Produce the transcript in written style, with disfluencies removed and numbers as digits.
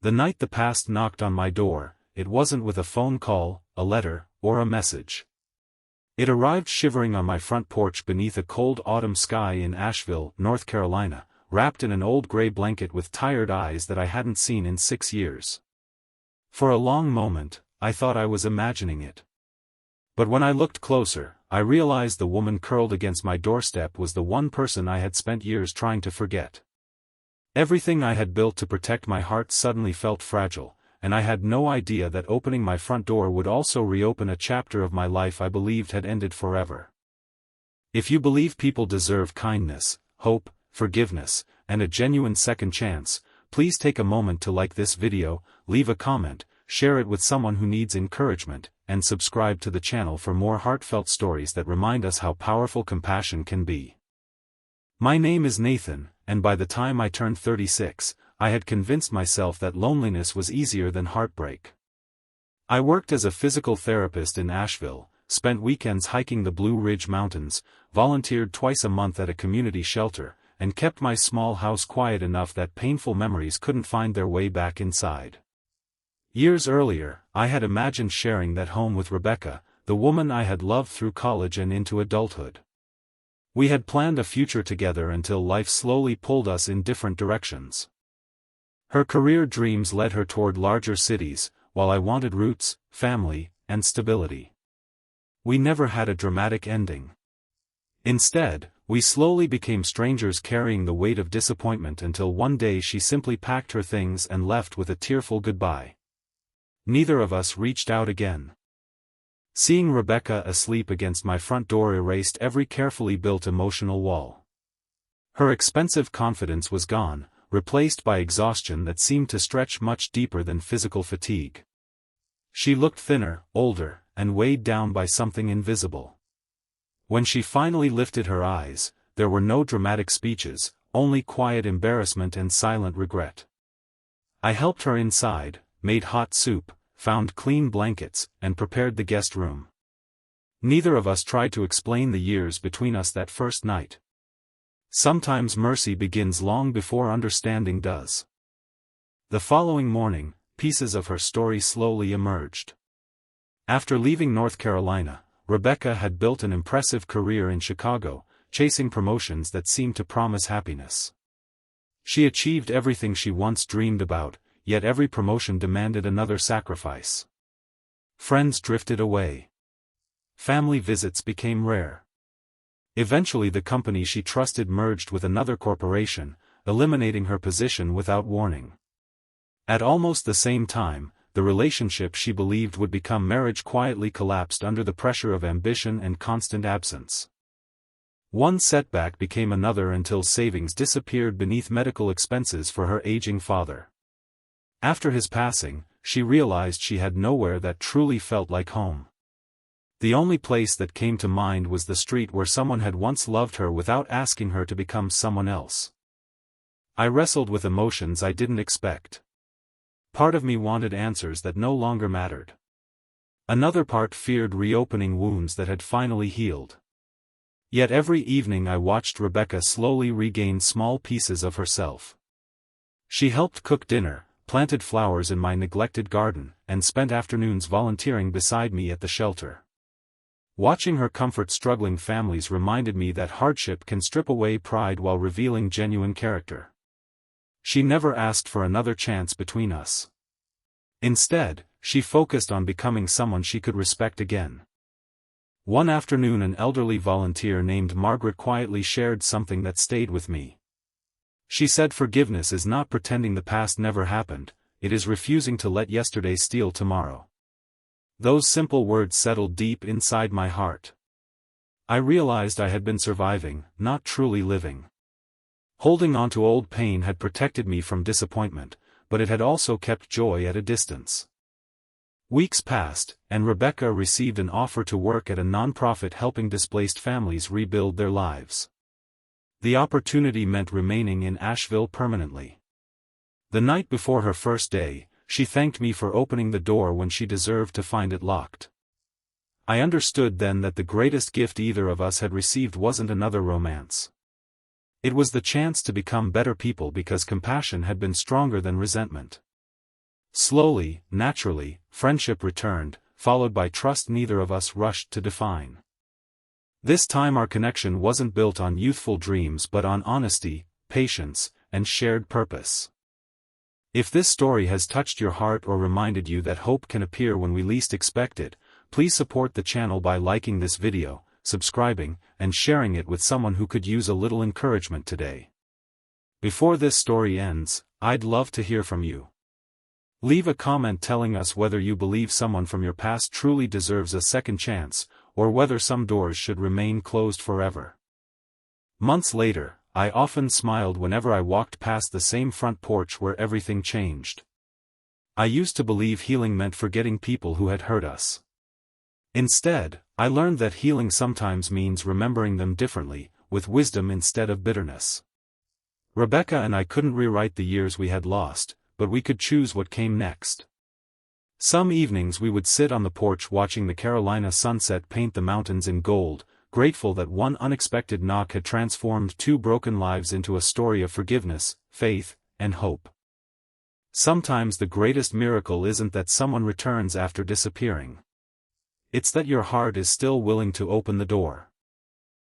The night the past knocked on my door, it wasn't with a phone call, a letter, or a message. It arrived shivering on my front porch beneath a cold autumn sky in Asheville, North Carolina, wrapped in an old gray blanket with tired eyes that I hadn't seen in 6 years. For a long moment, I thought I was imagining it. But when I looked closer, I realized the woman curled against my doorstep was the one person I had spent years trying to forget. Everything I had built to protect my heart suddenly felt fragile, and I had no idea that opening my front door would also reopen a chapter of my life I believed had ended forever. If you believe people deserve kindness, hope, forgiveness, and a genuine second chance, please take a moment to like this video, leave a comment, share it with someone who needs encouragement, and subscribe to the channel for more heartfelt stories that remind us how powerful compassion can be. My name is Nathan, and by the time I turned 36, I had convinced myself that loneliness was easier than heartbreak. I worked as a physical therapist in Asheville, spent weekends hiking the Blue Ridge Mountains, volunteered twice a month at a community shelter, and kept my small house quiet enough that painful memories couldn't find their way back inside. Years earlier, I had imagined sharing that home with Rebecca, the woman I had loved through college and into adulthood. We had planned a future together until life slowly pulled us in different directions. Her career dreams led her toward larger cities, while I wanted roots, family, and stability. We never had a dramatic ending. Instead, we slowly became strangers carrying the weight of disappointment until one day she simply packed her things and left with a tearful goodbye. Neither of us reached out again. Seeing Rebecca asleep against my front door erased every carefully built emotional wall. Her expensive confidence was gone, replaced by exhaustion that seemed to stretch much deeper than physical fatigue. She looked thinner, older, and weighed down by something invisible. When she finally lifted her eyes, there were no dramatic speeches, only quiet embarrassment and silent regret. I helped her inside, made hot soup, found clean blankets, and prepared the guest room. Neither of us tried to explain the years between us that first night. Sometimes mercy begins long before understanding does. The following morning, pieces of her story slowly emerged. After leaving North Carolina, Rebecca had built an impressive career in Chicago, chasing promotions that seemed to promise happiness. She achieved everything she once dreamed about, yet every promotion demanded another sacrifice. Friends drifted away. Family visits became rare. Eventually the company she trusted merged with another corporation, eliminating her position without warning. At almost the same time, the relationship she believed would become marriage quietly collapsed under the pressure of ambition and constant absence. One setback became another until savings disappeared beneath medical expenses for her aging father. After his passing, she realized she had nowhere that truly felt like home. The only place that came to mind was the street where someone had once loved her without asking her to become someone else. I wrestled with emotions I didn't expect. Part of me wanted answers that no longer mattered. Another part feared reopening wounds that had finally healed. Yet every evening I watched Rebecca slowly regain small pieces of herself. She helped cook dinner, planted flowers in my neglected garden, and spent afternoons volunteering beside me at the shelter. Watching her comfort struggling families reminded me that hardship can strip away pride while revealing genuine character. She never asked for another chance between us. Instead, she focused on becoming someone she could respect again. One afternoon an elderly volunteer named Margaret quietly shared something that stayed with me. She said forgiveness is not pretending the past never happened, it is refusing to let yesterday steal tomorrow. Those simple words settled deep inside my heart. I realized I had been surviving, not truly living. Holding on to old pain had protected me from disappointment, but it had also kept joy at a distance. Weeks passed, and Rebecca received an offer to work at a nonprofit helping displaced families rebuild their lives. The opportunity meant remaining in Asheville permanently. The night before her first day, she thanked me for opening the door when she deserved to find it locked. I understood then that the greatest gift either of us had received wasn't another romance. It was the chance to become better people because compassion had been stronger than resentment. Slowly, naturally, friendship returned, followed by trust neither of us rushed to define. This time our connection wasn't built on youthful dreams but on honesty, patience, and shared purpose. If this story has touched your heart or reminded you that hope can appear when we least expect it, please support the channel by liking this video, subscribing, and sharing it with someone who could use a little encouragement today. Before this story ends, I'd love to hear from you. Leave a comment telling us whether you believe someone from your past truly deserves a second chance, or whether some doors should remain closed forever. Months later, I often smiled whenever I walked past the same front porch where everything changed. I used to believe healing meant forgetting people who had hurt us. Instead, I learned that healing sometimes means remembering them differently, with wisdom instead of bitterness. Rebecca and I couldn't rewrite the years we had lost, but we could choose what came next. Some evenings we would sit on the porch watching the Carolina sunset paint the mountains in gold, grateful that one unexpected knock had transformed two broken lives into a story of forgiveness, faith, and hope. Sometimes the greatest miracle isn't that someone returns after disappearing. It's that your heart is still willing to open the door.